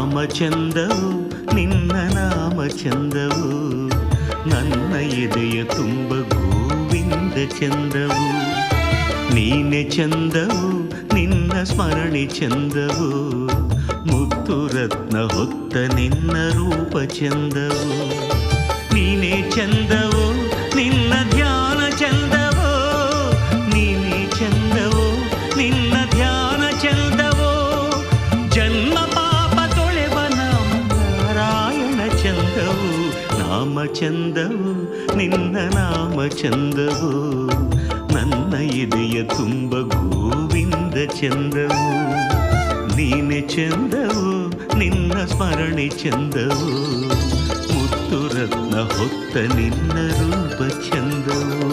ಚಂದವು ನಿನ್ನ ನಾಮ ಚಂದವು ನನ್ನ ಎದೆಯ ತುಂಬ ಗೋವಿಂದ ಚಂದವು ನೀನೆ ಚಂದವು ನಿನ್ನ ಸ್ಮರಣೆ ಚಂದವು ಮುತ್ತು ರತ್ನ ಹೊತ್ತ ನಿನ್ನ ರೂಪ ಚಂದವು ನೀನೆ ಚಂದವು ನಿನ್ನ ಧ್ಯಾನ ಚಂದವು ನೀನೆ ಚಂದವು ನಿನ್ನ ಧ್ಯಾನ ಚಂದವು ಜನ್ಮ ಪಾಪ ತೊಳೆವ ನಾರಾಯಣ ಚಂದವು ನಾಮ ಚಂದವು ನಿನ್ನ ನಾಮ ಚಂದವು ನನ್ನ ಎದೆಯ ತುಂಬ ಗೋವಿಂದ ಚಂದವು ನೀನೆ ಚಂದವು ನಿನ್ನ ಸ್ಮರಣೆ ಚಂದವು ಮುತ್ತು ರತ್ನ ಹೊತ್ತ ನಿನ್ನ ರೂಪ ಚಂದವು